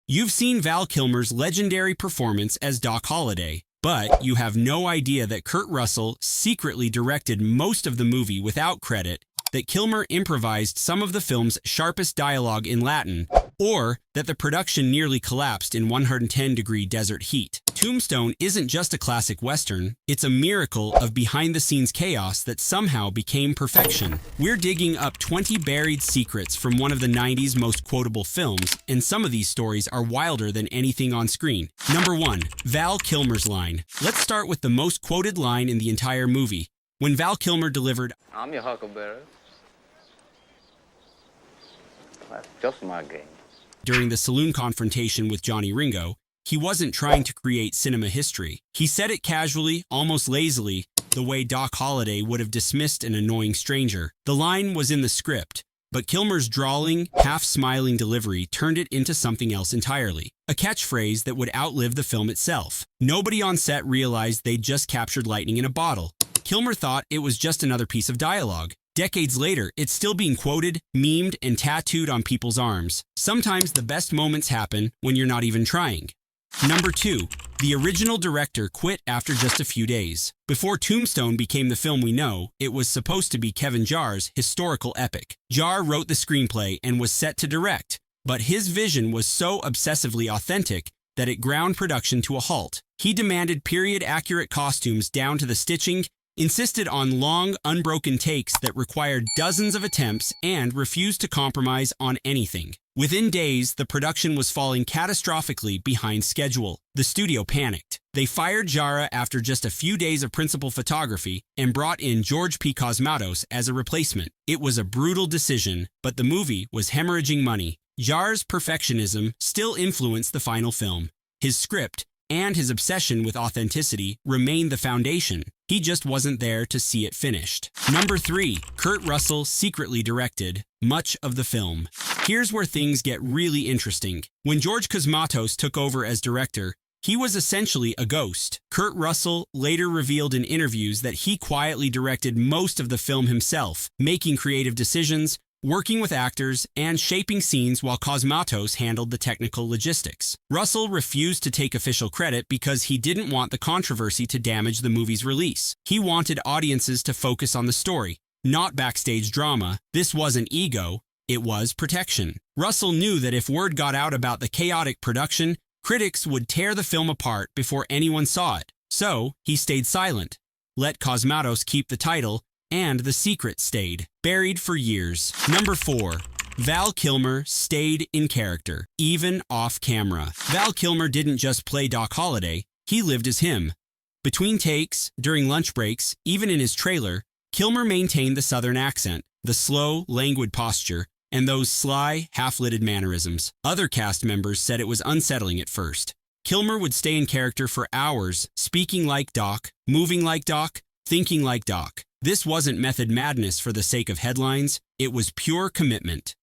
You've seen Val Kilmer's legendary performance as Doc Holliday, but you have no idea that Kurt Russell secretly directed most of the movie without credit, that Kilmer improvised some of the film's sharpest dialogue in Latin, or that the production nearly collapsed in 110-degree desert heat. Tombstone isn't just a classic Western, it's a miracle of behind-the-scenes chaos that somehow became perfection. We're digging up 20 buried secrets from one of the 90s most quotable films, and some of these stories are wilder than anything on screen. Number 1. Val Kilmer's line. Let's start with the most quoted line in the entire movie. When Val Kilmer delivered, "I'm your huckleberry. That's just my game." during the saloon confrontation with Johnny Ringo, he wasn't trying to create cinema history. He said it casually, almost lazily, the way Doc Holliday would have dismissed an annoying stranger. The line was in the script, but Kilmer's drawling, half-smiling delivery turned it into something else entirely. A catchphrase that would outlive the film itself. Nobody on set realized they'd just captured lightning in a bottle. Kilmer thought it was just another piece of dialogue. Decades later, it's still being quoted, memed, and tattooed on people's arms. Sometimes the best moments happen when you're not even trying. Number 2. The original director quit after just a few days. Before Tombstone became the film we know, it was supposed to be Kevin Jarre's historical epic. Jarre wrote the screenplay and was set to direct, but his vision was so obsessively authentic that it ground production to a halt. He demanded period-accurate costumes down to the stitching, insisted on long, unbroken takes that required dozens of attempts, and refused to compromise on anything. Within days, the production was falling catastrophically behind schedule. The studio panicked. They fired Jarre after just a few days of principal photography and brought in George P. Cosmatos as a replacement. It was a brutal decision, but the movie was hemorrhaging money. Jarre's perfectionism still influenced the final film. His script and his obsession with authenticity remained the foundation. He just wasn't there to see it finished. Number 3. Kurt Russell secretly directed much of the film. Here's where things get really interesting. When George Cosmatos took over as director, he was essentially a ghost. Kurt Russell later revealed in interviews that he quietly directed most of the film himself, making creative decisions, working with actors, and shaping scenes while Cosmatos handled the technical logistics. Russell refused to take official credit because he didn't want the controversy to damage the movie's release. He wanted audiences to focus on the story, not backstage drama. This wasn't ego, it was protection. Russell knew that if word got out about the chaotic production, critics would tear the film apart before anyone saw it. So, he stayed silent, let Cosmatos keep the title, and the secret stayed, buried for years. Number 4. Val Kilmer stayed in character, even off camera. Val Kilmer didn't just play Doc Holliday, he lived as him. Between takes, during lunch breaks, even in his trailer, Kilmer maintained the Southern accent, the slow, languid posture, and those sly, half-lidded mannerisms. Other cast members said it was unsettling at first. Kilmer would stay in character for hours, speaking like Doc, moving like Doc, thinking like Doc. This wasn't method madness for the sake of headlines, it was pure commitment.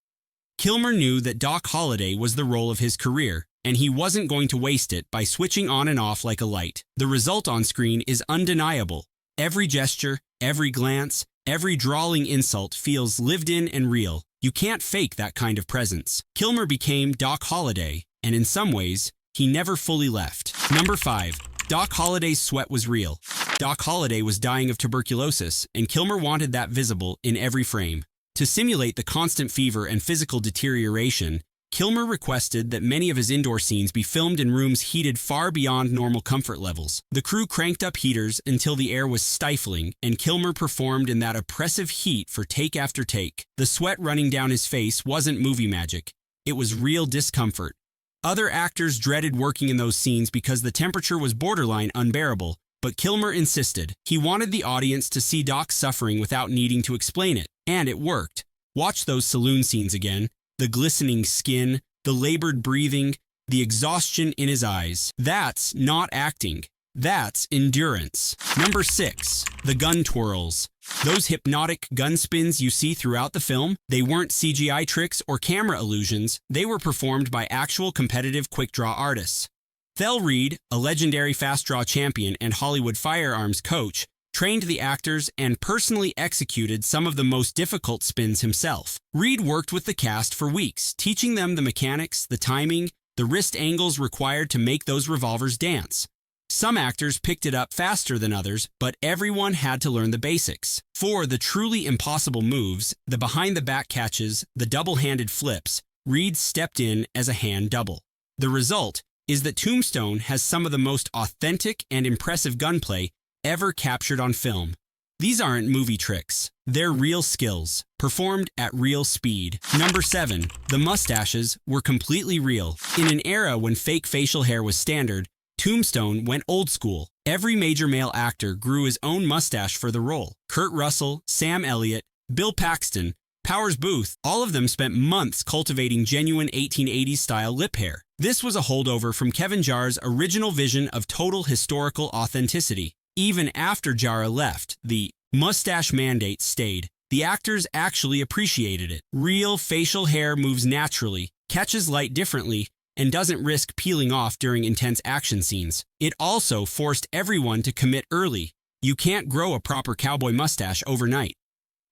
Kilmer knew that Doc Holliday was the role of his career, and he wasn't going to waste it by switching on and off like a light. The result on screen is undeniable. Every gesture, every glance, every drawling insult feels lived in and real. You can't fake that kind of presence. Kilmer became Doc Holliday, and in some ways, he never fully left. Number 5. Doc Holliday's sweat was real. Doc Holliday was dying of tuberculosis, and Kilmer wanted that visible in every frame. To simulate the constant fever and physical deterioration, Kilmer requested that many of his indoor scenes be filmed in rooms heated far beyond normal comfort levels. The crew cranked up heaters until the air was stifling, and Kilmer performed in that oppressive heat for take after take. The sweat running down his face wasn't movie magic. It was real discomfort. Other actors dreaded working in those scenes because the temperature was borderline unbearable, but Kilmer insisted. He wanted the audience to see Doc suffering without needing to explain it, and it worked. Watch those saloon scenes again. The glistening skin, the labored breathing, the exhaustion in his eyes. That's not acting. That's endurance. Number 6. The gun twirls. Those hypnotic gun spins you see throughout the film, they weren't CGI tricks or camera illusions, they were performed by actual competitive quick-draw artists. Thel Reed, a legendary fast-draw champion and Hollywood firearms coach, trained the actors and personally executed some of the most difficult spins himself. Reed worked with the cast for weeks, teaching them the mechanics, the timing, the wrist angles required to make those revolvers dance. Some actors picked it up faster than others, but everyone had to learn the basics. For the truly impossible moves, the behind-the-back catches, the double-handed flips, Reed stepped in as a hand double. The result is that Tombstone has some of the most authentic and impressive gunplay ever captured on film. These aren't movie tricks. They're real skills, performed at real speed. Number 7. The mustaches were completely real. In an era when fake facial hair was standard, Tombstone went old school. Every major male actor grew his own mustache for the role. Kurt Russell, Sam Elliott, Bill Paxton, Powers Booth, all of them spent months cultivating genuine 1880s-style lip hair. This was a holdover from Kevin Jarre's original vision of total historical authenticity. Even after Jarre left, the mustache mandate stayed. The actors actually appreciated it. Real facial hair moves naturally, catches light differently, and doesn't risk peeling off during intense action scenes. It also forced everyone to commit early. You can't grow a proper cowboy mustache overnight.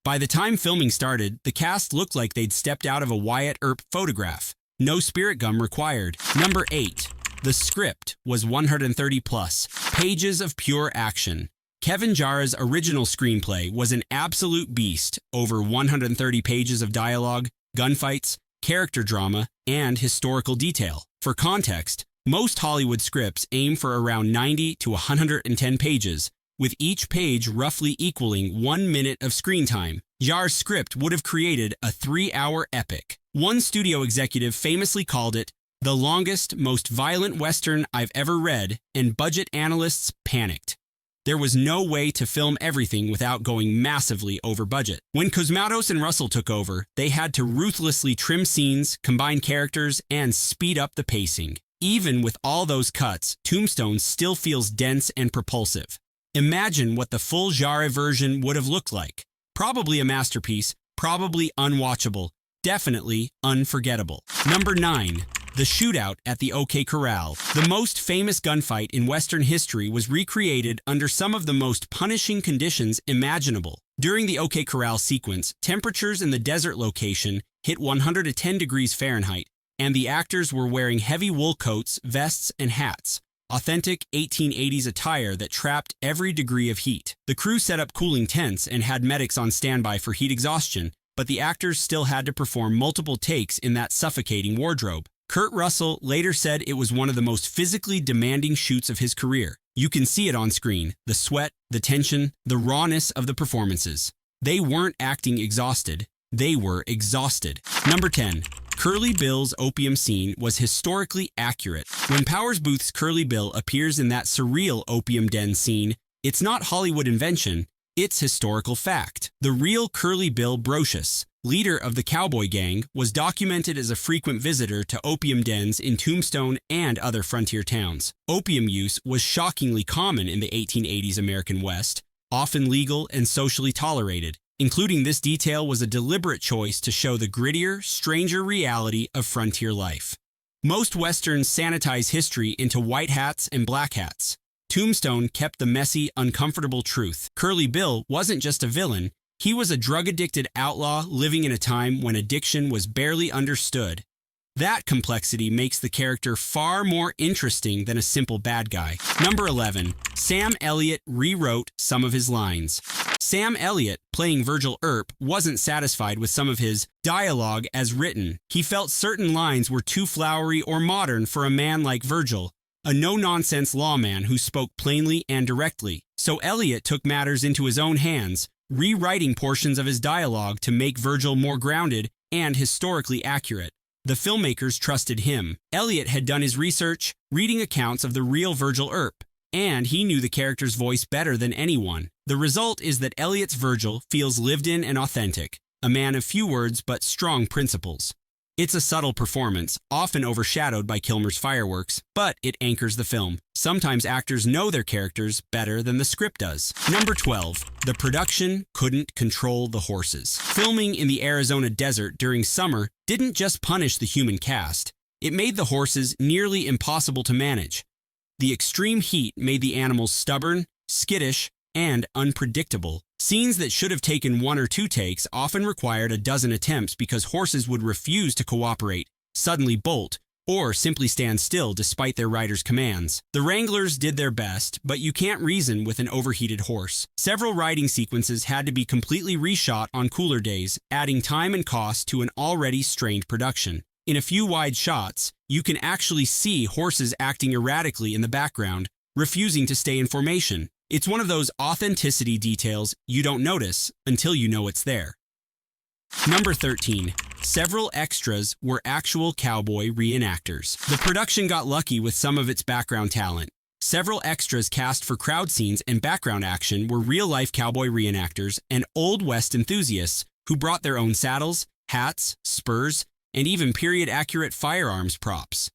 By the time filming started, the cast looked like they'd stepped out of a Wyatt Earp photograph. No spirit gum required. Number 8. The script was 130 plus pages of pure action. Kevin Jarre's original screenplay was an absolute beast, over 130 pages of dialogue, gunfights, character drama, and historical detail. For context, most Hollywood scripts aim for around 90 to 110 pages, with each page roughly equaling 1 minute of screen time. Jarre's script would have created a 3-hour epic. One studio executive famously called it the longest, most violent Western I've ever read, and budget analysts panicked. There was no way to film everything without going massively over budget. When Cosmatos and Russell took over, they had to ruthlessly trim scenes, combine characters, and speed up the pacing. Even with all those cuts, Tombstone still feels dense and propulsive. Imagine what the full Jarre version would have looked like. Probably a masterpiece, probably unwatchable, definitely unforgettable. Number 9. The shootout at the OK Corral. The most famous gunfight in Western history was recreated under some of the most punishing conditions imaginable. During the OK Corral sequence, temperatures in the desert location hit 110 degrees Fahrenheit, and the actors were wearing heavy wool coats, vests, and hats. Authentic 1880s attire that trapped every degree of heat. The crew set up cooling tents and had medics on standby for heat exhaustion, but the actors still had to perform multiple takes in that suffocating wardrobe. Kurt Russell later said it was one of the most physically demanding shoots of his career. You can see it on screen, the sweat, the tension, the rawness of the performances. They weren't acting exhausted, they were exhausted. Number 10. Curly Bill's opium scene was historically accurate. When Powers Booth's Curly Bill appears in that surreal opium den scene, it's not Hollywood invention, it's historical fact. The real Curly Bill Brocious, leader of the cowboy gang, was documented as a frequent visitor to opium dens in Tombstone and other frontier towns. Opium use was shockingly common in the 1880s American West, often legal and socially tolerated. Including this detail was a deliberate choice to show the grittier, stranger reality of frontier life. Most Westerns sanitize history into white hats and black hats. Tombstone kept the messy, uncomfortable truth. Curly Bill wasn't just a villain, he was a drug-addicted outlaw living in a time when addiction was barely understood. That complexity makes the character far more interesting than a simple bad guy. Number 11. Sam Elliott rewrote some of his lines. Sam Elliott, playing Virgil Earp, wasn't satisfied with some of his dialogue as written. He felt certain lines were too flowery or modern for a man like Virgil, a no-nonsense lawman who spoke plainly and directly. So Elliott took matters into his own hands, rewriting portions of his dialogue to make Virgil more grounded and historically accurate. The filmmakers trusted him. Elliott had done his research, reading accounts of the real Virgil Earp, and he knew the character's voice better than anyone. The result is that Elliott's Virgil feels lived in and authentic, a man of few words but strong principles. It's a subtle performance, often overshadowed by Kilmer's fireworks, but it anchors the film. Sometimes actors know their characters better than the script does. Number 12. The production couldn't control the horses. Filming in the Arizona desert during summer didn't just punish the human cast, it made the horses nearly impossible to manage. The extreme heat made the animals stubborn, skittish, and unpredictable. Scenes that should have taken 1 or 2 takes often required a dozen attempts because horses would refuse to cooperate, suddenly bolt, or simply stand still despite their rider's commands. The wranglers did their best, but you can't reason with an overheated horse. Several riding sequences had to be completely reshot on cooler days, adding time and cost to an already strained production. In a few wide shots, you can actually see horses acting erratically in the background, refusing to stay in formation. It's one of those authenticity details you don't notice until you know it's there. Number 13. Several extras were actual cowboy reenactors. The production got lucky with some of its background talent. Several extras cast for crowd scenes and background action were real-life cowboy reenactors and Old West enthusiasts who brought their own saddles, hats, spurs, and even period-accurate firearms props.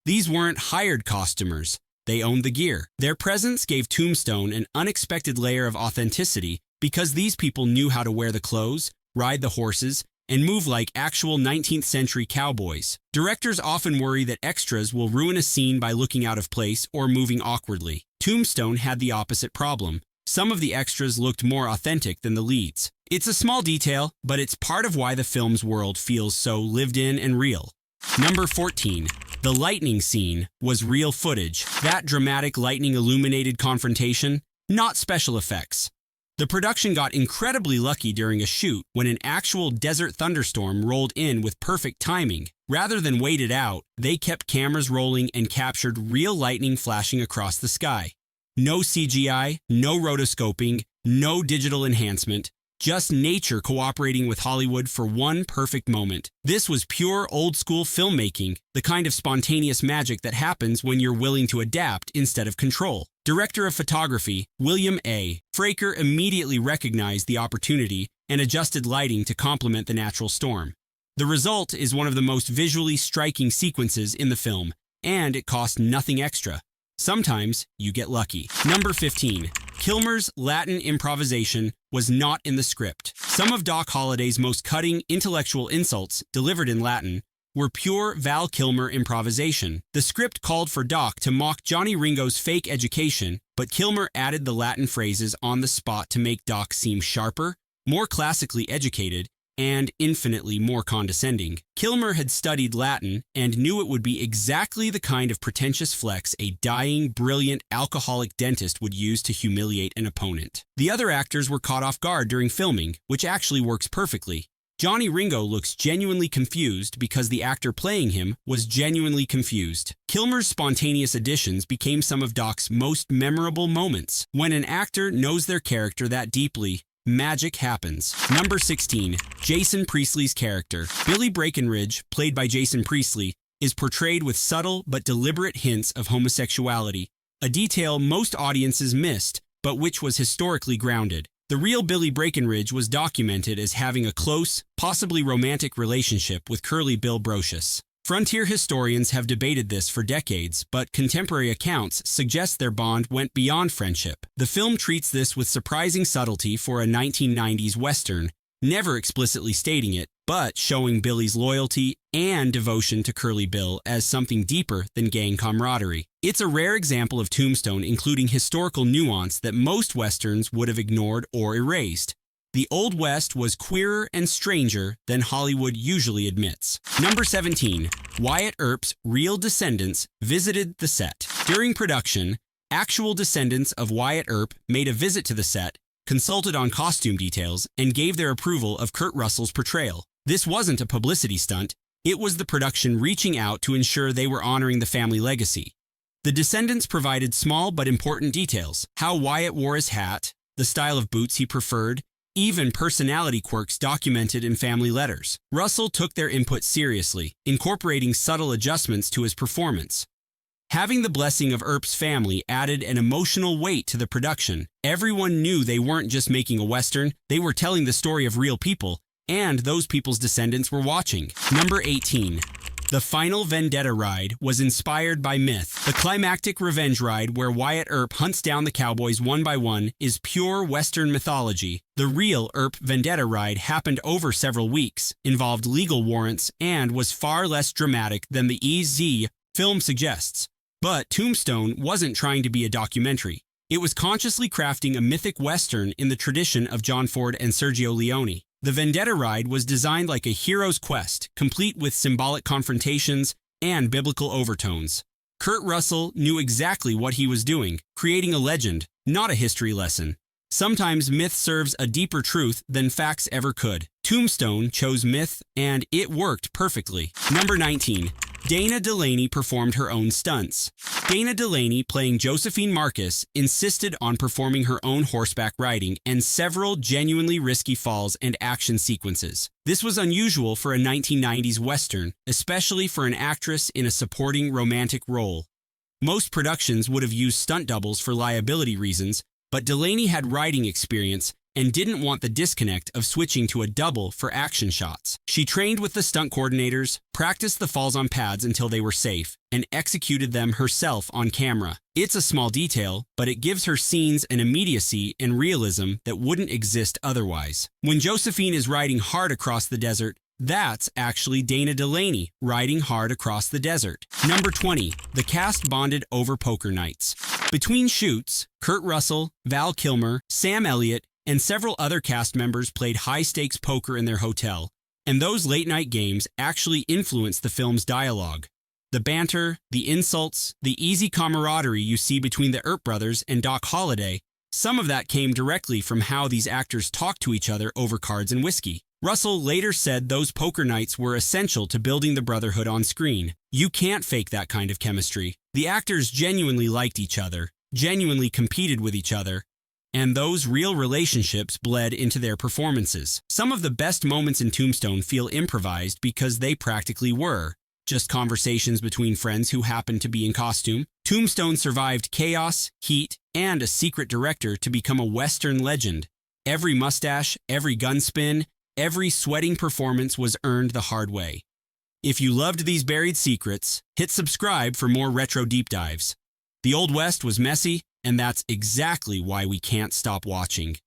These weren't hired costumers. They owned the gear. Their presence gave Tombstone an unexpected layer of authenticity because these people knew how to wear the clothes, ride the horses, and move like actual 19th century cowboys. Directors often worry that extras will ruin a scene by looking out of place or moving awkwardly. Tombstone had the opposite problem. Some of the extras looked more authentic than the leads. It's a small detail, but it's part of why the film's world feels so lived in and real. Number 14. The lightning scene was real footage. That dramatic lightning-illuminated confrontation, not special effects. The production got incredibly lucky during a shoot when an actual desert thunderstorm rolled in with perfect timing. Rather than wait it out, they kept cameras rolling and captured real lightning flashing across the sky. No CGI, no rotoscoping, no digital enhancement. Just nature cooperating with Hollywood for one perfect moment. This was pure old-school filmmaking, the kind of spontaneous magic that happens when you're willing to adapt instead of control. Director of photography, William A. Fraker immediately recognized the opportunity and adjusted lighting to complement the natural storm. The result is one of the most visually striking sequences in the film, and it cost nothing extra. Sometimes you get lucky. Number 15. Kilmer's Latin improvisation was not in the script. Some of Doc Holliday's most cutting intellectual insults, delivered in Latin, were pure Val Kilmer improvisation. The script called for Doc to mock Johnny Ringo's fake education, but Kilmer added the Latin phrases on the spot to make Doc seem sharper, more classically educated, and infinitely more condescending. Kilmer had studied Latin and knew it would be exactly the kind of pretentious flex a dying, brilliant, alcoholic dentist would use to humiliate an opponent. The other actors were caught off guard during filming, which actually works perfectly. Johnny Ringo looks genuinely confused because the actor playing him was genuinely confused. Kilmer's spontaneous additions became some of Doc's most memorable moments. When an actor knows their character that deeply, magic happens. Number 16. Jason Priestley's character. Billy Breckenridge, played by Jason Priestley, is portrayed with subtle but deliberate hints of homosexuality, a detail most audiences missed, but which was historically grounded. The real Billy Breckenridge was documented as having a close, possibly romantic relationship with Curly Bill Brocious. Frontier historians have debated this for decades, but contemporary accounts suggest their bond went beyond friendship. The film treats this with surprising subtlety for a 1990s Western, never explicitly stating it, but showing Billy's loyalty and devotion to Curly Bill as something deeper than gang camaraderie. It's a rare example of Tombstone including historical nuance that most Westerns would have ignored or erased. The Old West was queerer and stranger than Hollywood usually admits. Number 17. Wyatt Earp's real descendants visited the set. During production, actual descendants of Wyatt Earp made a visit to the set, consulted on costume details, and gave their approval of Kurt Russell's portrayal. This wasn't a publicity stunt. It was the production reaching out to ensure they were honoring the family legacy. The descendants provided small but important details: how Wyatt wore his hat, the style of boots he preferred, even personality quirks documented in family letters. Russell took their input seriously, incorporating subtle adjustments to his performance. Having the blessing of Earp's family added an emotional weight to the production. Everyone knew they weren't just making a Western, they were telling the story of real people, and those people's descendants were watching. Number 18. The final vendetta ride was inspired by myth. The climactic revenge ride where Wyatt Earp hunts down the cowboys one by one is pure Western mythology. The real Earp vendetta ride happened over several weeks, involved legal warrants, and was far less dramatic than the EZ film suggests. But Tombstone wasn't trying to be a documentary. It was consciously crafting a mythic Western in the tradition of John Ford and Sergio Leone. The vendetta ride was designed like a hero's quest, complete with symbolic confrontations, and biblical overtones. Kurt Russell knew exactly what he was doing, creating a legend, not a history lesson. Sometimes myth serves a deeper truth than facts ever could. Tombstone chose myth, and it worked perfectly. Number 19. Dana Delaney performed her own stunts. Dana Delaney, playing Josephine Marcus, insisted on performing her own horseback riding and several genuinely risky falls and action sequences. This was unusual for a 1990s Western, especially for an actress in a supporting romantic role. Most productions would have used stunt doubles for liability reasons, but Delaney had riding experience and didn't want the disconnect of switching to a double for action shots. She trained with the stunt coordinators, practiced the falls on pads until they were safe, and executed them herself on camera. It's a small detail, but it gives her scenes an immediacy and realism that wouldn't exist otherwise. When Josephine is riding hard across the desert, that's actually Dana Delaney riding hard across the desert. Number 20. The cast bonded over poker nights. Between shoots, Kurt Russell, Val Kilmer, Sam Elliott, and several other cast members played high-stakes poker in their hotel, and those late-night games actually influenced the film's dialogue. The banter, the insults, the easy camaraderie you see between the Earp brothers and Doc Holliday, some of that came directly from how these actors talked to each other over cards and whiskey. Russell later said those poker nights were essential to building the brotherhood on screen. You can't fake that kind of chemistry. The actors genuinely liked each other, genuinely competed with each other, and those real relationships bled into their performances. Some of the best moments in Tombstone feel improvised because they practically were just conversations between friends who happened to be in costume. Tombstone survived chaos, heat, and a secret director to become a Western legend. Every mustache, every gun spin, every sweating performance was earned the hard way. If you loved these buried secrets, hit subscribe for more retro deep dives. The Old West was messy, and that's exactly why we can't stop watching.